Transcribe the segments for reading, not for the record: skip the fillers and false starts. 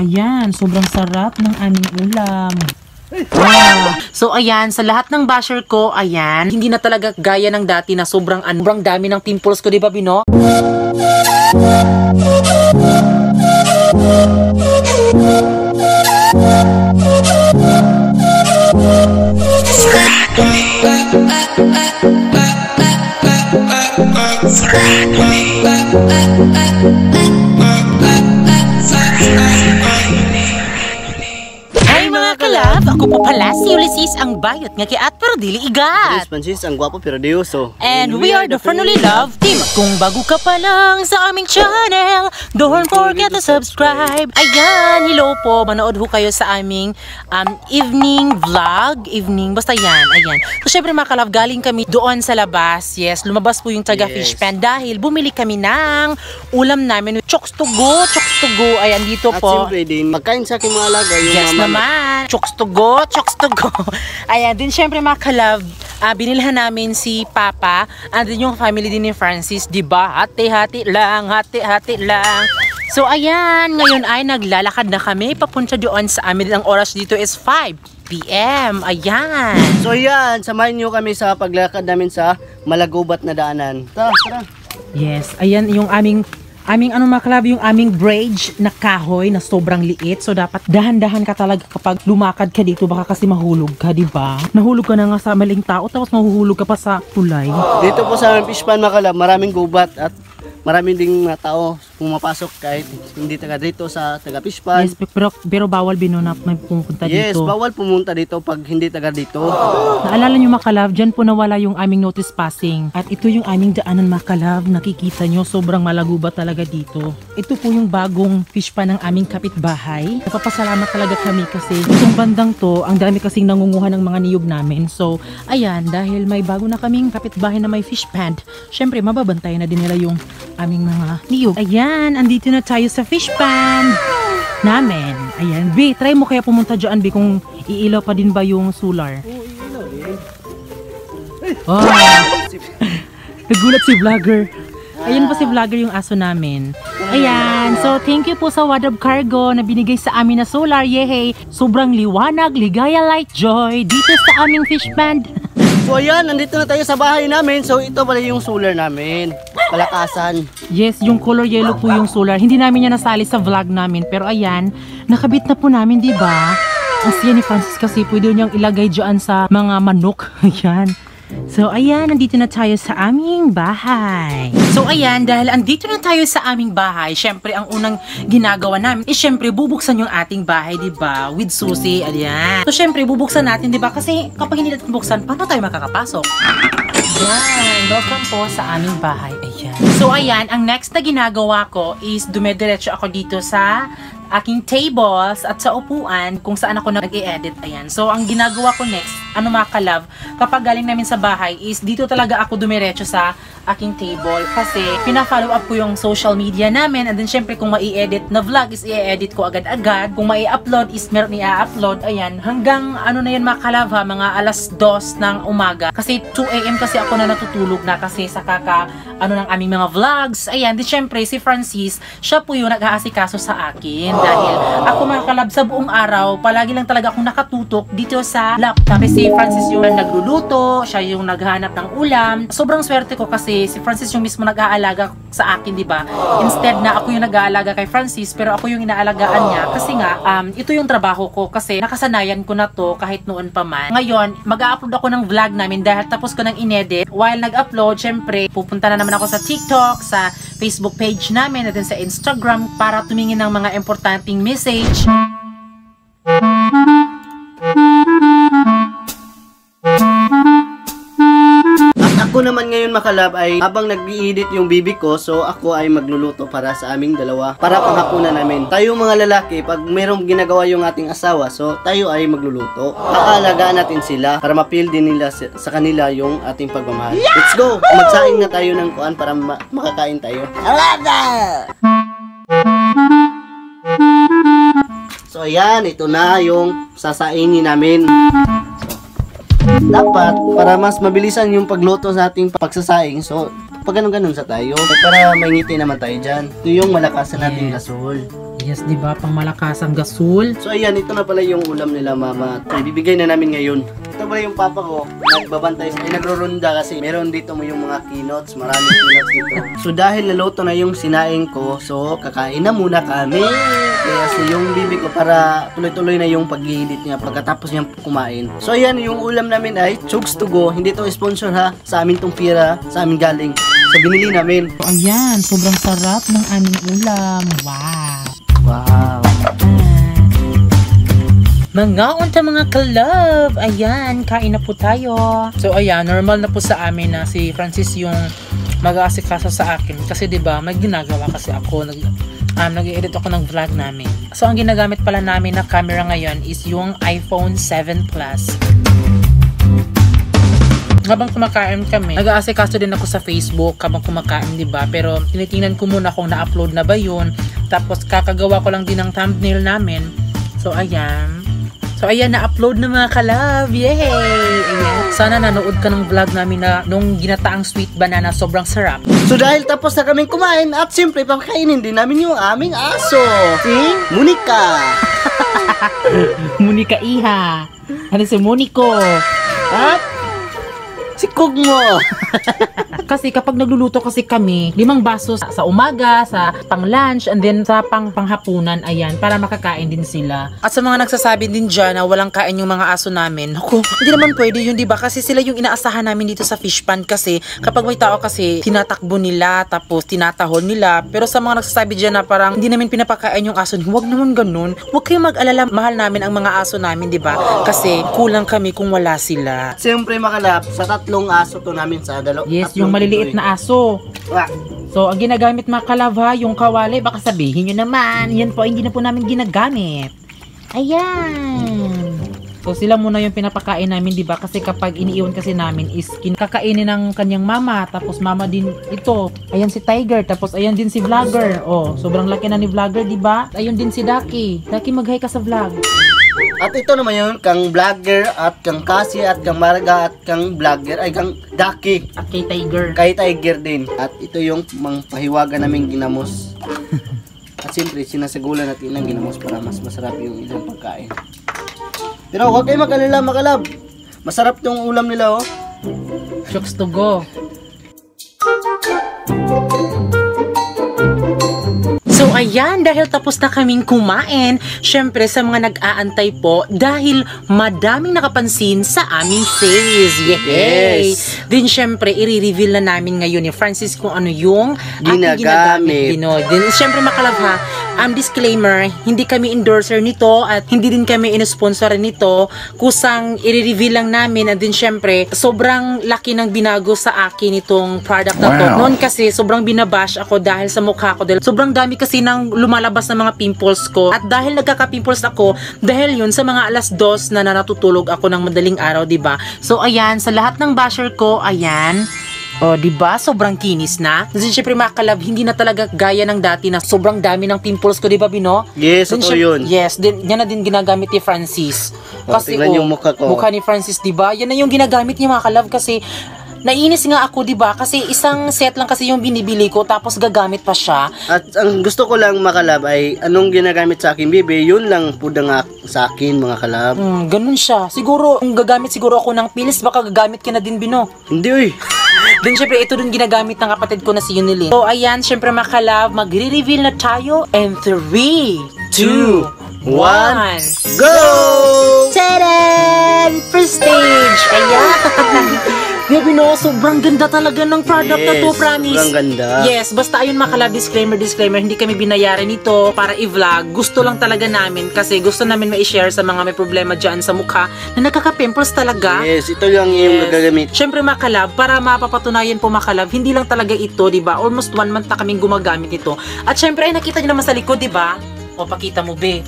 Ayan, sobrang sarap ng aming ulam. Wow. So ayan, sa lahat ng basher ko, ayan, hindi na talaga gaya ng dati na sobrang dami ng pimples ko, di ba, Bino? Hi mga kalab! Ako po pala si Ulysses, ang bayot nga kiat pero dili igat. Francis, ang gwapo pero di uso. And we are the Fernally Love Team. Kung bago ka pa lang sa aming channel, don't forget to subscribe. Ayan, hello po. Manood ho kayo sa aming evening vlog. Basta yan, ayan. So syempre mga kalab, galing kami doon sa labas. Yes, lumabas po yung taga fish pan dahil bumili kami ng ulam namin. Chokes to go. Ayan, dito At po. siyempre din, magkain sa aking mga alaga yung Yes mama. naman. Chokes to go. Ayan, din syempre mga kalab, binilhan namin si Papa, and din yung family din ni Francis, diba? Hati-hati lang. So ayan, ngayon ay naglalakad na kami papunta doon sa amin. Ang oras dito is 5 PM. Ayan. So yan, samahin nyo kami sa paglakad namin sa malagubat na daanan. Tara. Yes, ayan yung aming mga kalab, yung aming bridge na kahoy na sobrang liit. So dapat dahan-dahan ka talaga kapag lumakad ka dito, baka kasi mahulog ka, di ba? Nahulog ka na nga sa maling tao tapos mahuhulog ka pa sa tulay. Dito po sa aming fish pan mga kalab, maraming gubat at maraming ding mga tao pumapasok kahit hindi taga dito sa taga fish pan. Yes, pero bawal binunap may pumunta Yes, dito. bawal pumunta dito pag hindi taga dito. Naalala nyo mga kalab, dyan po nawala yung aming notice passing. At ito yung aming daanan mga kalab. Nakikita nyo, sobrang malaguba talaga dito. Ito po yung bagong fish pan ng aming kapitbahay. Napapasalamat talaga kami kasi itong bandang to, ang dami kasing nangunguha ng mga niyog namin. So, ayan, dahil may bago na kaming kapitbahay na may fish pan, syempre mababantayan na din nila yung aming mga niyog. Ayan, andito na tayo sa fish pan namin. Ayan, B, try mo kaya pumunta dyan, B, kung iilaw pa din ba yung solar. Oh, nagulat si vlogger. Ayan po si vlogger, yung aso namin. Ayan, so thank you po sa Wadab Cargo na binigay sa amin na solar. Yehey, sobrang liwanag, ligaya, light, joy dito sa aming fish pond. So ayan, nandito na tayo sa bahay namin. So ito pala yung solar namin. Palakasan. Yes, yung color yellow po yung solar. Hindi namin yan nasali sa vlog namin. Pero ayan, nakabit na po namin, di ba? Ang siya ni Francis kasi pwede niyang ilagay dyan sa mga manok. Ayan. So ayan, nandito na tayo sa aming bahay. So ayan, dahil andito na tayo sa aming bahay, syempre ang unang ginagawa namin is syempre bubuksan yung ating bahay, di ba? With susi, ayan. So syempre bubuksan natin, di ba? Kasi kapag hindi natin buksan, paano tayo makakapasok? Ayan, welcome po sa aming bahay. Ayan. So ayan, ang next na ginagawa ko is dumediretso ako dito sa aking tables at sa upuan kung saan ako nag-i-edit. Ayan. So, ang ginagawa ko next, mga kalab, kapag galing namin sa bahay is dito talaga ako dumiretso sa aking table kasi pina-follow up ko yung social media namin, and then syempre kung mai-edit na vlog is i-edit ko agad-agad. Kung mai-upload is meron i-upload. Ayan. Hanggang na yan mga kalab ha, mga alas 2 ng umaga. Kasi 2 AM kasi ako na natutulog na kasi sa ng aming mga vlogs. Ayan. Then syempre si Francis, siya po yung nag-aasikaso sa akin. Dahil ako mga kalab sa buong araw, palagi lang talaga akong nakatutok dito sa laptop. Kasi si Francis yung nagluluto, siya yung naghahanap ng ulam. Sobrang swerte ko kasi si Francis yung mismo nag-aalaga sa akin, di ba? Instead na ako yung nag-aalaga kay Francis, pero ako yung inaalagaan niya. Kasi nga, ito yung trabaho ko kasi nakasanayan ko na to kahit noon pa man. Ngayon, mag-upload ako ng vlog namin dahil tapos ko ng inedit. While nag-upload, syempre, pupunta na naman ako sa TikTok, sa Facebook page namin, at sa Instagram para tumingin ng mga importanteng message. At ako naman ngayon makalab ay habang nag-i-edit yung bibi ko, so ako ay magluluto para sa aming dalawa, para panghapunan namin. Tayo mga lalaki, pag mayroong ginagawa yung ating asawa, so tayo ay magluluto. Paalagaan natin sila para ma-feel din nila sa kanila yung ating pagmamahal. Let's go! Magsaing na tayo ng kuan para makakain tayo. So ayan, ito na yung sasaingin namin. Dapat, para mas mabilisan yung pagluto sa ating pagsasaing, so pag ganun sa tayo, para may ngiti naman tayo dyan. Ito yung malakasan nating gasol. Yes, di ba? Pang malakas ang gasol. So ayan, ito na pala yung ulam nila mama. At ibibigay na namin ngayon. Ito pala yung papa ko, nagbabantay, nagrurunda kasi meron dito mo yung mga keynotes, maraming keynotes dito. So dahil naluto na yung sinaing ko, so kakain na muna kami. Kaya si yung bibi ko para tuloy-tuloy na yung pag-i-edit niya pagkatapos niyang kumain. So ayan, yung ulam namin ay Chugs to go. Hindi to sponsor ha, sa amin tong pira, sa amin galing. So binili namin. So, ayan, sobrang sarap ng aming ulam. Wow! Wow! Mga unta mga ka-love, ayan, kain na po tayo. So ayan, normal na po sa amin na si Francis yung mag-aasikaso sa akin. Kasi 'di ba, may ginagawa kasi ako, nag-edit ako ng vlog namin. So ang ginagamit pala namin na camera ngayon is yung iPhone 7 Plus. Habang kumakain kami, nag-aasikaso din ako sa Facebook habang kumakain, 'di ba? Pero tinitingnan ko muna kung na-upload na ba 'yun. Tapos kakagawa ko lang din ng thumbnail namin. So ayan. So ayan, na-upload na mga ka-love. Yay! Ayan. Sana nanood ka ng vlog namin na nung ginataang sweet banana, sobrang sarap. So dahil tapos na kaming kumain at siyempre papakainin din namin yung aming aso, si Monica. Monica Iha. Ano si Monico? At si Kugmo. Kasi kapag nagluluto kasi kami, 5 baso sa umaga, sa pang-lunch, and then sa panghapunan, ayan, para makakain din sila. At sa mga nagsasabi din dyan na walang kain yung mga aso namin, ako, hindi naman pwede yun, diba? Kasi sila yung inaasahan namin dito sa fish pan kasi kapag may tao kasi, tinatakbo nila, tapos tinatahol nila. Pero sa mga nagsasabi dyan na parang hindi namin pinapakain yung aso, huwag naman ganun. Huwag kayong mag-alala, mahal namin ang mga aso namin, diba? Kasi kulang kami kung wala sila. Siyempre makalap, sa 3 aso to namin sa Yes, yung maliliit na aso. So, ang ginagamit mga ka-love ha, yung kawali, baka sabihin nyo naman, yan po, hindi na po namin ginagamit. Ayan. So, sila muna yung pinapakain namin, diba? Kasi kapag iniiwan kasi namin is kakainin ng kanyang mama, tapos mama din ito. Ayan si Tiger, tapos ayan din si Vlogger. Oh, sobrang laki na ni Vlogger, diba? Ayun din si Ducky. Ducky, mag-hi ka sa vlog. At ito naman yun, kang vlogger at kang Kasi at kang Marga at kang vlogger ay kang Ducky. At kay Tiger. Kay Tiger din. At ito yung pahiwaga namin ginamos. At siyempre, sinasagulan natin ng ginamos para mas masarap yung ilang pagkain. Pero huwag kayo mag-alala, makalab. Masarap yung ulam nila, oh. Chugs to go. So ayan, dahil tapos na kaming kumain, syempre sa mga nag-aantay po, dahil madaming nakapansin sa aming sales. Yay! Yes! Din syempre, i-reveal na namin ngayon ni Francis kung ano yung ating Ginagamit. ginagamit. Din syempre makalab ha, disclaimer, hindi kami endorser nito at hindi din kami in-sponsor nito. Kusang i-reveal lang namin at din syempre, sobrang laki ng binago sa akin itong product na to. Noon kasi, sobrang binabash ako dahil sa mukha ko. Dahil sobrang dami kasi nang lumalabas ng mga pimples ko. At dahil nagkaka-pimples ako, dahil yun sa mga 2:00 na natutulog ako ng madaling araw, diba? So ayan, sa lahat ng basher ko, ayan. O, diba? Sobrang kinis na. Kasi syempre mga ka-love, hindi na talaga gaya ng dati na sobrang dami ng pimples ko, diba, Bino? Yes, ito yun. Yes, yan na din ginagamit ni Francis. Kasi tingnan yung mukha ko. Mukha ni Francis, diba? Yan na yung ginagamit niya mga ka-love kasi nainis nga ako, diba? Kasi isang set lang kasi yung binibili ko, tapos gagamit pa siya. At ang gusto ko lang makalab ay anong ginagamit sa akin, bibi, yun lang po nga sa akin, mga kalab. Ganun siya. Siguro, kung gagamit siguro ako ng pills, baka gagamit ka na din, Bino. Hindi, uy. Then, syempre, ito din ginagamit ng kapatid ko na si Yunilin. So, ayan, syempre, mga kalab, magre-reveal na tayo. And 3, 2, 1, go! Tadaan! First stage! Ayan! Grabe no, sobrang ganda talaga ng product na to, promise. Sobrang ganda. Yes, basta ayun mga kalab, disclaimer, hindi kami binayaran nito para i-vlog. Gusto lang talaga namin kasi gusto namin ma-share sa mga may problema dyan sa mukha na nagkaka-pimples talaga. Yes, ito lang yung magagamit. Siyempre mga kalab, para mapapatunayan po mga kalab, hindi lang talaga ito, diba? Almost 1 month na kaming gumagamit ito. At siyempre, ay nakita nyo naman sa likod, diba? O, pakita mo, be.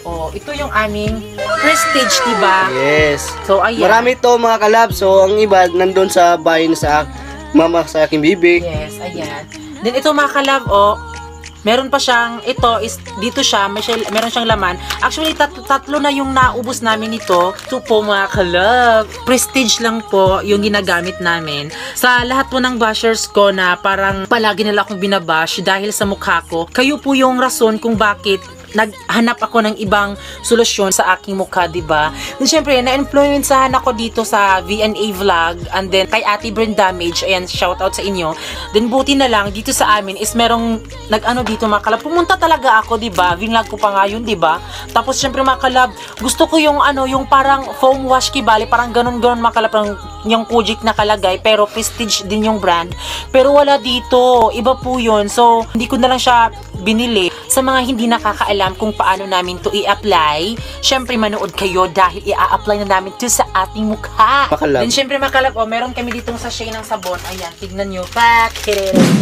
Oh, ito yung aming first stage, diba? Yes. So, ayan. Marami to mga kalab. So, ang iba nandun sa bahay na sa mama sa aking bibi. Yes, ayan. Then, ito mga kalab, oh. Meron pa siyang, ito is, dito siya, meron siyang laman. Actually, tatlo na yung naubos namin ito. Ito po mga kalab. Prestige lang po yung ginagamit namin. Sa lahat po ng bashers ko na parang palagi nila akong binabash dahil sa mukha ko, kayo po yung rason kung bakit naghanap ako ng ibang solusyon sa aking mukha, diba? Then syempre, na-influencehan ako dito sa V&A vlog and then kay Ate Brain Damage, ayan, shout out sa inyo. Then buti na lang, dito sa amin is merong nag-ano dito mga kalab. Pumunta talaga ako, diba? Vlog ko pa nga yun, diba? Tapos syempre mga kalab, gusto ko yung ano, yung parang foam wash kibali, parang ganun-ganun mga kalab, parang yung Kujik nakalagay, pero prestige din yung brand. Pero wala dito, iba po yun. So, hindi ko na lang siya binili. Sa mga hindi nakakaalam kung paano namin to i-apply, syempre manood kayo dahil i-a-apply na namin to sa ating mukha. Makalab. Then syempre makalab, meron kami ditong sachet ng sabon. Ayan, tignan nyo.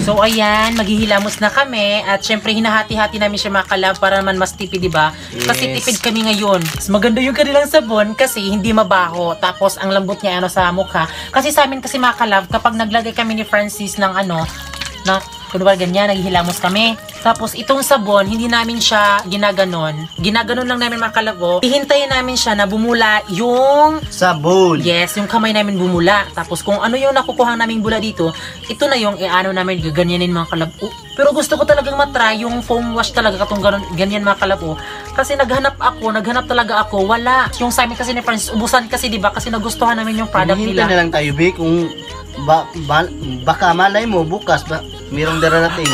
So ayan, maghihilamos na kami at syempre hinahati-hati namin siya makalab para naman mas tipid, diba? Kasi tipid kami ngayon. Mas maganda yung kanilang sabon kasi hindi mabaho. Tapos ang lambot niya ano sa mukha. Kasi sa amin kasi makalab, kapag naglagay kami ni Francis ng ano, na kunwari ganyan, naghihilamos kami. Tapos itong sabon, hindi namin siya ginaganon. Ginaganon lang namin mga kalabo. Hihintayin namin siya na bumula yung sabon. Yes, yung kamay namin bumula. Tapos kung ano yung nakukuha naming bula dito, ito na yung ano namin gaganyanin mga kalabo. Pero gusto ko talagang matry yung foam wash talaga katong ganyan mga kalabo. Kasi naghanap talaga ako. Wala. Yung sa amin kasi ni Francis, ubusan kasi diba? Kasi nagustuhan namin yung product nila. Hintay na lang tayo, Bi, kung baka malay mo bukas ba mayroong darating.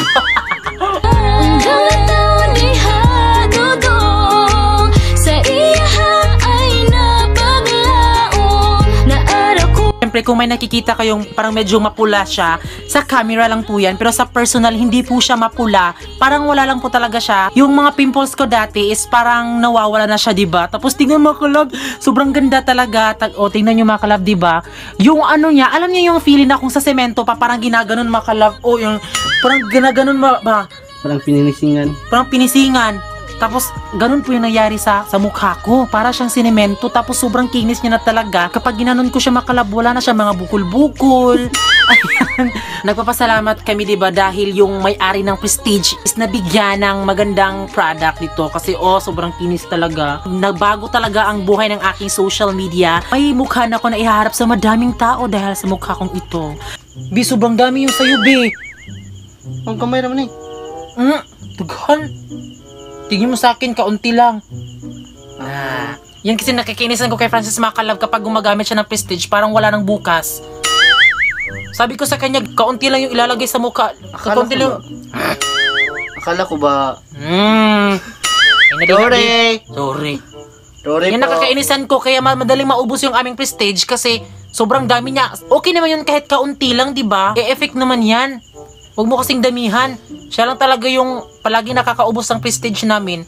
Siyempre kung may nakikita kayong parang medyo mapula siya, sa camera lang po yan, pero sa personal hindi po siya mapula, parang wala lang po talaga siya. Yung mga pimples ko dati is parang nawawala na siya, diba? Tapos tingnan mga kalab, sobrang ganda talaga. Tingnan nyo mga kalab, diba? Yung ano niya, alam niyo yung feeling na kung sa semento pa, parang ginaganon mga kalab, yung parang ginaganon ba? Parang pinisingan. Parang pinisingan. Tapos, ganun po yung nangyari sa mukha ko. Para siyang sinemento. Tapos, sobrang kinis niya na talaga. Kapag ginanon ko siya makalab, wala na siya mga bukol-bukol. Ayan. Nagpapasalamat kami, diba? Dahil yung may-ari ng Prestige is nabigyan ng magandang product dito. Kasi, sobrang kinis talaga. Nagbago talaga ang buhay ng aking social media. May mukha na ako na ihaharap sa madaming tao dahil sa mukha kong ito. Bi, sobrang dami yung sayo, Bi. Ang kamay naman eh. Tugal. Tingin mo sa akin, kaunti lang. Yan kasi nakikinisan ko kay Francis Makalab kapag gumagamit siya ng Prestige, parang wala nang bukas. Sabi ko sa kanya, kaunti lang yung ilalagay sa mukha. Kaunti lang. Akala ko ba? Sorry Sorry yan po. nakakainisan ko, kaya madaling maubos yung aming Prestige kasi sobrang dami niya. Okay naman yun kahit kaunti lang, diba? E-effect naman yan. Huwag mo kasing damihan. Siya lang talaga yung palagi nakakaubos ng Prestige namin.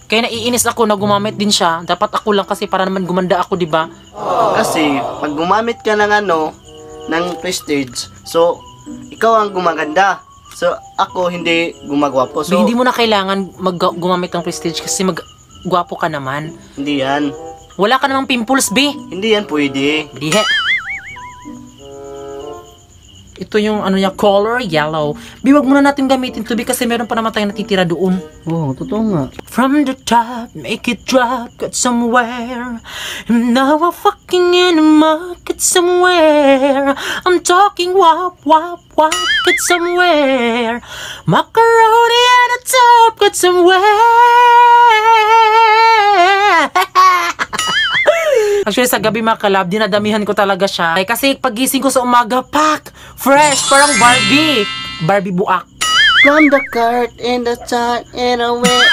Kaya naiinis ako na gumamit din siya. Dapat ako lang kasi para naman gumanda ako, diba? Kasi, pag gumamit ka ng ng Prestige, so, ikaw ang gumaganda. So, ako hindi gumagwapo. So, Hindi mo na kailangan gumamit ng Prestige kasi gwapo ka naman. hindi yan. Wala ka namang pimples, be. Hindi yan pwede. Dihe. Ito yung ano niya, color yellow. Biwag muna natin gamitin to kasi meron pa naman tayong natitira doon. Totoo nga. From the top, make it drop, got somewhere. And now I'm fucking in the market somewhere. I'm talking wop, wop, wop, got somewhere. Macaroni at the top, got somewhere. Actually, sa gabi mga kalab, dinadamihan ko talaga siya. Kasi pagising ko sa umaga, pak! Fresh! Parang Barbie! Barbie buak. From the cart and the time and away.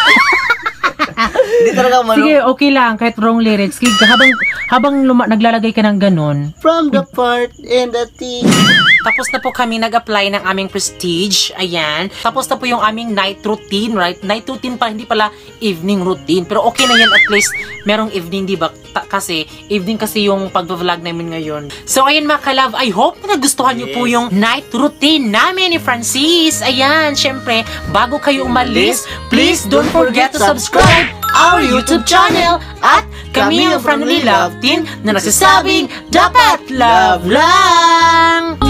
Hindi talaga malo. Sige, okay lang. Kahit wrong lyrics. Habang naglalagay ka ng ganun. From the part and the tea. Tapos na po kami nag-apply ng aming Prestige. Ayan. Tapos na po yung aming night routine, right? Night routine pa, hindi pala evening routine. Pero okay na yan, at least merong evening, diba? Kasi evening kasi yung pag-vlog namin ngayon. So, ayan mga kalab, I hope na nagustuhan nyo po yung night routine namin ni Francis. Ayan, syempre, bago kayo umalis, please don't forget to subscribe our YouTube channel at kami ang Family Love Team na nagsasabing dapat love lang!